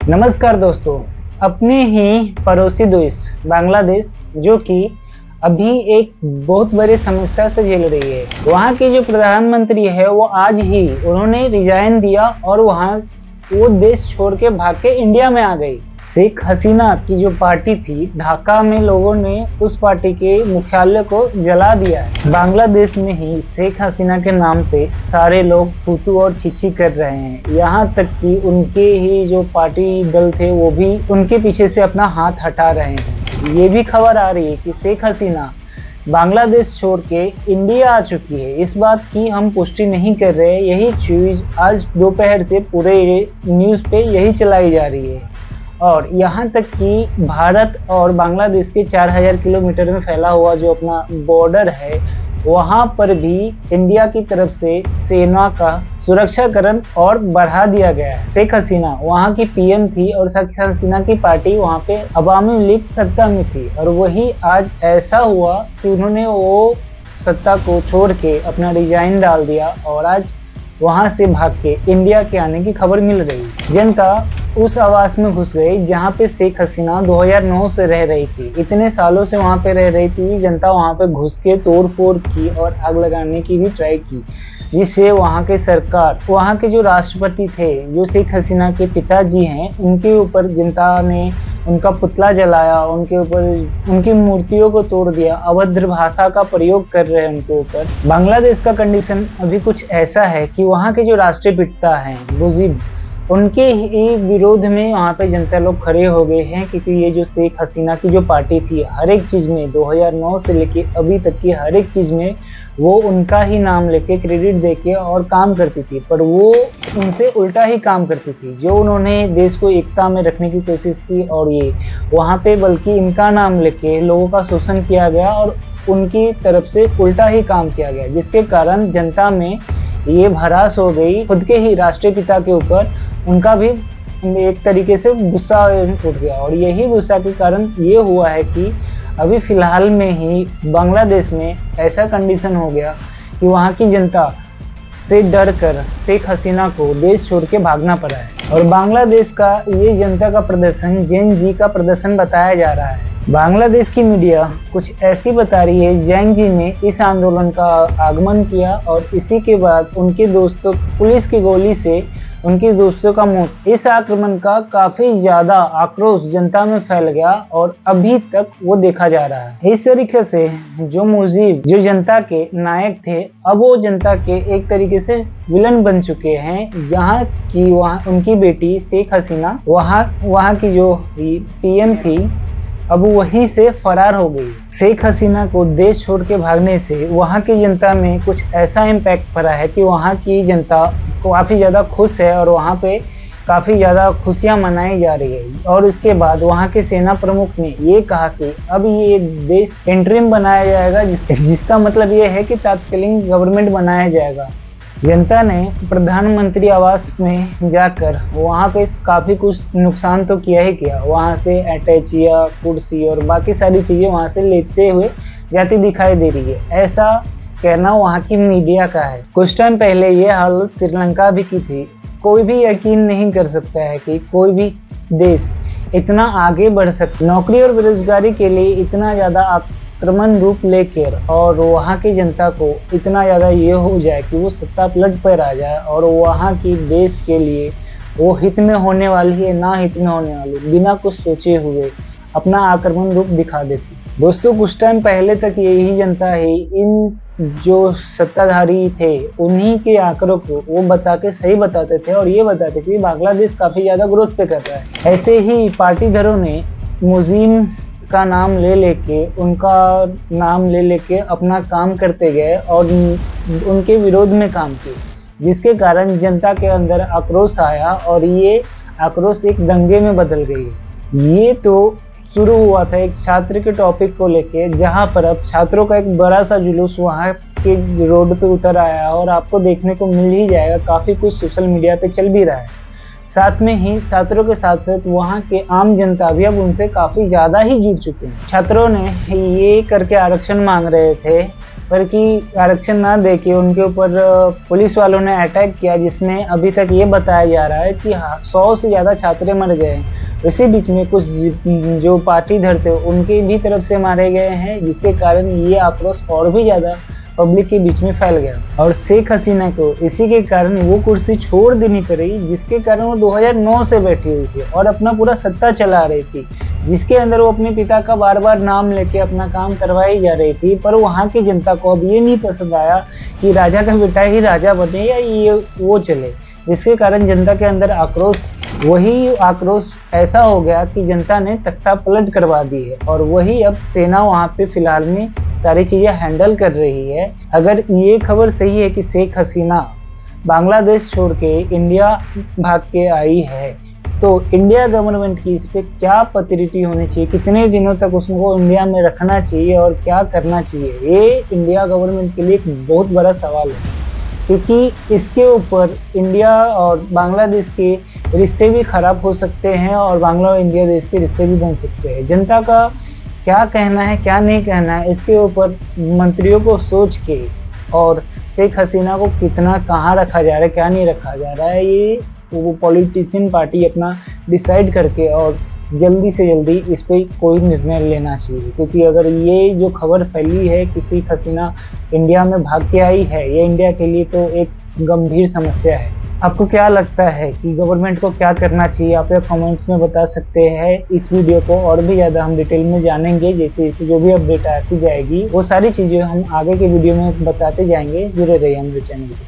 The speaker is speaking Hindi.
नमस्कार दोस्तों। अपने ही पड़ोसी देश बांग्लादेश जो कि अभी एक बहुत बड़ी समस्या से झेल रही है। वहाँ के जो प्रधानमंत्री है वो आज ही उन्होंने रिजाइन दिया और वहाँ वो देश छोड़ के भाग के इंडिया में आ गई। शेख हसीना की जो पार्टी थी ढाका में, लोगों ने उस पार्टी के मुख्यालय को जला दिया है। बांग्लादेश में ही शेख हसीना के नाम पे सारे लोग थूथू और छीछी कर रहे हैं। यहाँ तक कि उनके ही जो पार्टी दल थे वो भी उनके पीछे से अपना हाथ हटा रहे हैं। ये भी खबर आ रही है कि शेख हसीना बांग्लादेश छोड़ के इंडिया आ चुकी है। इस बात की हम पुष्टि नहीं कर रहे। यही चीज आज दोपहर से पूरे न्यूज़ पे यही चलाई जा रही है और यहाँ तक कि भारत और बांग्लादेश के 4000 किलोमीटर में फैला हुआ जो अपना बॉर्डर है वहाँ पर भी इंडिया की तरफ से सेना का सुरक्षाकरण और बढ़ा दिया गया है। शेख हसीना वहाँ की पीएम थी और शेख हसीना की पार्टी वहाँ पे अवामी लीग सत्ता में थी और वही आज ऐसा हुआ कि उन्होंने वो सत्ता को छोड़ के अपना रिजाइन डाल दिया और आज वहां से भाग के इंडिया के आने की खबर मिल रही। जनता उस आवास में घुस गई जहां पे शेख हसीना 2009 से रह रही थी। इतने सालों से वहां पे रह रही थी। जनता वहां पे घुस के तोड़ फोड़ की और आग लगाने की भी ट्राई की, जिससे वहां के सरकार, वहां के जो राष्ट्रपति थे जो शेख हसीना के पिताजी हैं, उनके ऊपर जनता ने उनका पुतला जलाया, उनके ऊपर उनकी मूर्तियों को तोड़ दिया, अभद्र भाषा का प्रयोग कर रहे हैं उनके ऊपर। बांग्लादेश का कंडीशन अभी कुछ ऐसा है कि वहाँ के जो राष्ट्रीय पिता हैं मुजीब, उनके ही विरोध में वहाँ पे जनता लोग खड़े हो गए हैं क्योंकि ये जो शेख हसीना की जो पार्टी थी हर एक चीज़ में 2009 से लेके अभी तक की हर एक चीज़ में वो उनका ही नाम लेके क्रेडिट देके और काम करती थी, पर वो उनसे उल्टा ही काम करती थी। जो उन्होंने देश को एकता में रखने की कोशिश की और ये वहाँ पे बल्कि इनका नाम लेके लोगों का शोषण किया गया और उनकी तरफ से उल्टा ही काम किया गया, जिसके कारण जनता में ये भड़ास हो गई। खुद के ही राष्ट्रीय पिता के ऊपर उनका भी एक तरीके से गुस्सा उठ गया और यही गुस्सा के कारण ये हुआ है कि अभी फिलहाल में ही बांग्लादेश में ऐसा कंडीशन हो गया कि वहाँ की जनता से डर कर शेख हसीना को देश छोड़ के भागना पड़ा है। और बांग्लादेश का ये जनता का प्रदर्शन जेन जी का प्रदर्शन बताया जा रहा है। बांग्लादेश की मीडिया कुछ ऐसी बता रही है जैन जी ने इस आंदोलन का आगमन किया और इसी के बाद उनके दोस्तों, पुलिस की गोली से उनके दोस्तों का मौत। इस आक्रमण का काफी ज्यादा आक्रोश जनता में फैल गया और अभी तक वो देखा जा रहा है। इस तरीके से जो मुजीब जो जनता के नायक थे अब वो जनता के एक तरीके से विलन बन चुके हैं, जहाँ की वहाँ उनकी बेटी शेख हसीना वहाँ की जो पीएम थी अब वहीं से फरार हो गई। शेख हसीना को देश छोड़ के भागने से वहाँ की जनता में कुछ ऐसा इम्पैक्ट पड़ा है कि वहाँ की जनता काफ़ी ज़्यादा खुश है और वहाँ पे काफ़ी ज़्यादा खुशियाँ मनाई जा रही है। और उसके बाद वहाँ के सेना प्रमुख ने ये कहा कि अब ये देश इंटरिम बनाया जाएगा, जिसका मतलब ये है कि तात्कालिक गवर्नमेंट बनाया जाएगा। जनता ने प्रधानमंत्री आवास में जाकर वहाँ पे काफ़ी कुछ नुकसान तो किया ही किया। वहाँ से अटैचिया, कुर्सी और बाकी सारी चीज़ें वहाँ से लेते हुए जाती दिखाई दे रही है, ऐसा कहना वहाँ की मीडिया का है। कुछ टाइम पहले ये हालत श्रीलंका भी की थी। कोई भी यकीन नहीं कर सकता है कि कोई भी देश इतना आगे बढ़ सकता, नौकरी और बेरोजगारी के लिए इतना ज़्यादा आक्रमण रूप लेकर और वहाँ की जनता को इतना ज़्यादा ये हो जाए कि वो सत्ता पलट पर आ जाए और वहाँ की देश के लिए वो हित में होने वाली है ना हित में होने वाली, बिना कुछ सोचे हुए अपना आक्रमण रूप दिखा देती। दोस्तों, कुछ टाइम पहले तक यही जनता है इन जो सत्ताधारी थे उन्हीं के आंकड़ों को वो बता के सही बताते थे और ये बताते थे कि बांग्लादेश काफ़ी ज़्यादा ग्रोथ पे कर रहा है। ऐसे ही पार्टीधरों ने मुजीम का नाम ले लेके, उनका नाम ले लेके अपना काम करते गए और उनके विरोध में काम किए, जिसके कारण जनता के अंदर आक्रोश आया और ये आक्रोश एक दंगे में बदल गई है। ये तो शुरू हुआ था एक छात्र के टॉपिक को लेके, जहां पर अब छात्रों का एक बड़ा सा जुलूस वहां के रोड पे उतर आया और आपको देखने को मिल ही जाएगा। काफ़ी कुछ सोशल मीडिया पे चल भी रहा है। साथ में ही छात्रों के साथ साथ वहाँ के आम जनता भी अब उनसे काफ़ी ज़्यादा ही जुड़ चुके हैं। छात्रों ने ये करके आरक्षण मांग रहे थे पर कि आरक्षण ना देके उनके ऊपर पुलिस वालों ने अटैक किया, जिसमें अभी तक ये बताया जा रहा है कि 100 से ज़्यादा छात्र मर गए हैं। इसी बीच में कुछ जो पार्टीधर थे उनके भी तरफ से मारे गए हैं, जिसके कारण ये आक्रोश और भी ज़्यादा पब्लिक के बीच में फैल गया और शेख हसीना को इसी के कारण वो कुर्सी छोड़ देनी पड़ी, जिसके कारण वो 2009 से बैठी हुई थी और अपना पूरा सत्ता चला रही थी, जिसके अंदर वो अपने पिता का बार बार नाम लेके अपना काम करवाई जा रही थी। पर वहाँ की जनता को अब ये नहीं पसंद आया कि राजा का बेटा ही राजा बने या ये वो चले, जिसके कारण जनता के अंदर आक्रोश, वही आक्रोश ऐसा हो गया कि जनता ने तख्ता पलट करवा दी है और वही अब सेना वहाँ पे फिलहाल में सारी चीज़ें हैंडल कर रही है। अगर ये खबर सही है कि शेख हसीना बांग्लादेश छोड़ के इंडिया भाग के आई है, तो इंडिया गवर्नमेंट की इस पे क्या पॉलिटिक्स होनी चाहिए, कितने दिनों तक उसको इंडिया में रखना चाहिए और क्या करना चाहिए, ये इंडिया गवर्नमेंट के लिए एक बहुत बड़ा सवाल है, क्योंकि इसके ऊपर इंडिया और बांग्लादेश के रिश्ते भी खराब हो सकते हैं और बांग्ला और इंडिया देश के रिश्ते भी बन सकते हैं। जनता का क्या कहना है क्या नहीं कहना है, इसके ऊपर मंत्रियों को सोच के और शेख हसीना को कितना कहाँ रखा जा रहा है क्या नहीं रखा जा रहा है, ये वो पॉलिटिशियन पार्टी अपना डिसाइड करके और जल्दी से जल्दी इस पे कोई निर्णय लेना चाहिए। क्योंकि अगर ये जो खबर फैली है कि शेख हसीना इंडिया में भाग के आई है, ये इंडिया के लिए तो एक गंभीर समस्या है। आपको क्या लगता है कि गवर्नमेंट को क्या करना चाहिए, आप ये कमेंट्स में बता सकते हैं। इस वीडियो को और भी ज़्यादा हम डिटेल में जानेंगे, जैसे जैसे जो भी अपडेट आती जाएगी वो सारी चीज़ें हम आगे के वीडियो में बताते जाएंगे। जुड़े रहिए हमारे चैनल के साथ।